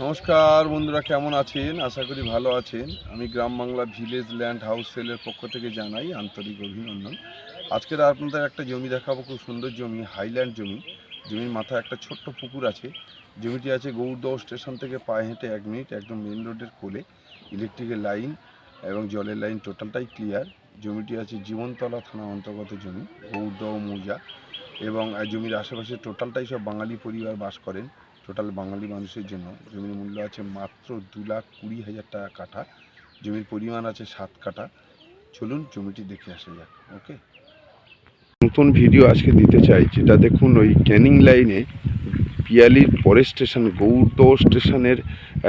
নমস্কার বন্ধুরা, কেমন আছেন? আশা করি ভালো আছেন। আমি গ্রাম বাংলা ভিলেজ ল্যান্ড হাউস সেলের পক্ষ থেকে জানাই আন্তরিক অভিনন্দন। আজকের আপনাদের একটা জমি দেখাবো, খুব সুন্দর জমি, হাইল্যান্ড জমি। জমির মাথায় একটা ছোট্ট পুকুর আছে। জমিটি আছে গৌড়দহ স্টেশন থেকে পায়ে হেঁটে 1 মিনিট, একদম মেন রোডের কোলে। ইলেকট্রিকের লাইন এবং জলের লাইন টোটালটাই ক্লিয়ার। জমিটি আছে জীবনতলা থানা অন্তর্গত জমি, গৌড়দহ মৌজা। এবং জমির আশেপাশে টোটালটাই সব বাঙালি পরিবার বাস করেন। টোটাল বাঙালি মানুষের জন্য জমির মূল্য আছে মাত্র 2,20,000 টাকা কাঠা। জমির পরিমাণ আছে 7 কাঠা। চলুন জমিটি দেখে আসা যাক। ওকে, নতুন ভিডিও আজকে দিতে চাই, যেটা দেখুন ওই ক্যানিং লাইনে পিয়ালির পরের স্টেশন গৌড়দহ স্টেশনের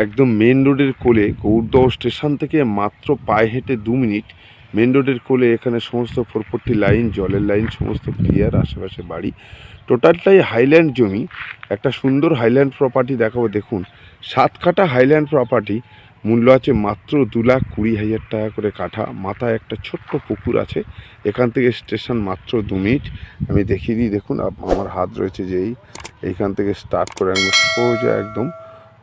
একদম মেন রোডের কোলে। গৌড়দহ স্টেশন থেকে মাত্র পায়ে হেঁটে 2 মিনিট, মেন রোডের কোলে। এখানে সমস্ত 440 লাইন, জলের লাইন সমস্ত ক্লিয়ার, আশেপাশে বাড়ি। টোটালটাই হাইল্যান্ড জমি, একটা সুন্দর হাইল্যান্ড প্রপার্টি দেখাবো। দেখুন 7 কাঠা হাইল্যান্ড প্রপার্টি, মূল্য আছে মাত্র 2,20,000 টাকা করে কাঠা। মাথায় একটা ছোট্ট পুকুর আছে। এখান থেকে স্টেশন মাত্র 2 মিনিট। আমি দেখিয়ে দিই, দেখুন আমার হাত রয়েছে যে এইখান থেকে স্টার্ট করে আমি সোজা একদম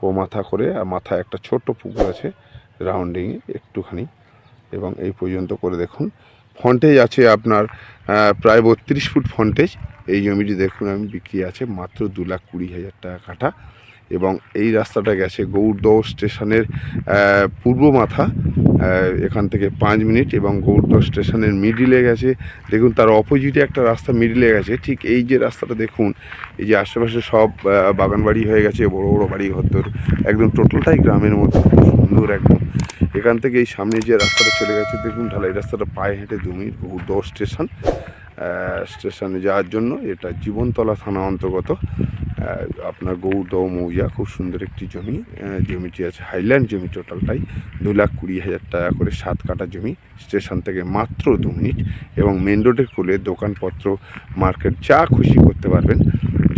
ও মাথা করে, আর মাথায় একটা ছোট্ট পুকুর আছে রাউন্ডিংয়ে একটুখানি, এবং এই পর্যন্ত করে দেখুন। ফন্টেজ আছে আপনার প্রায় 32 ফুট ফন্টেজ। এই জমিটি দেখুন আমি বিক্রি আছে মাত্র 2,20,000 টাকা কাঠা। এবং এই রাস্তাটা গেছে গৌড়দহ স্টেশনের পূর্ব মাথা, এখান থেকে 5 মিনিট, এবং গৌড়দহ স্টেশনের মিডিলে গেছে। দেখুন তার অপোজিটে একটা রাস্তা মিডিলে গেছে। ঠিক এই যে রাস্তাটা দেখুন, এই যে আশেপাশে সব বাগান বাড়ি হয়ে গেছে, বড় বড় বাড়ি ঘরদোর, একদম টোটালটাই গ্রামের মধ্যে, খুব সুন্দর একদম। এখান থেকে এই সামনে যে রাস্তাটা চলে গেছে দেখুন, ঢালাই রাস্তাটা, পায়ে হেঁটে 2 মিনিট গৌড়দহ স্টেশনে যাওয়ার জন্য। এটা জীবনতলা থানা অন্তর্গত আপনার গৌড়দহ মৌজা। খুব সুন্দর একটি জমি। জমিটি আছে হাইল্যান্ড জমি, টোটালটাই 2,20,000 টাকা করে, 7 কাঠা জমি। স্টেশন থেকে মাত্র 2 মিনিট, এবং মেন রোডের কোলে, দোকানপত্র, মার্কেট যা খুশি করতে পারবেন।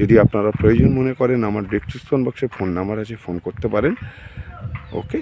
যদি আপনারা প্রয়োজন মনে করেন, আমার ডেসক্রিপশন বক্সে ফোন নাম্বার আছে, ফোন করতে পারেন। ওকে।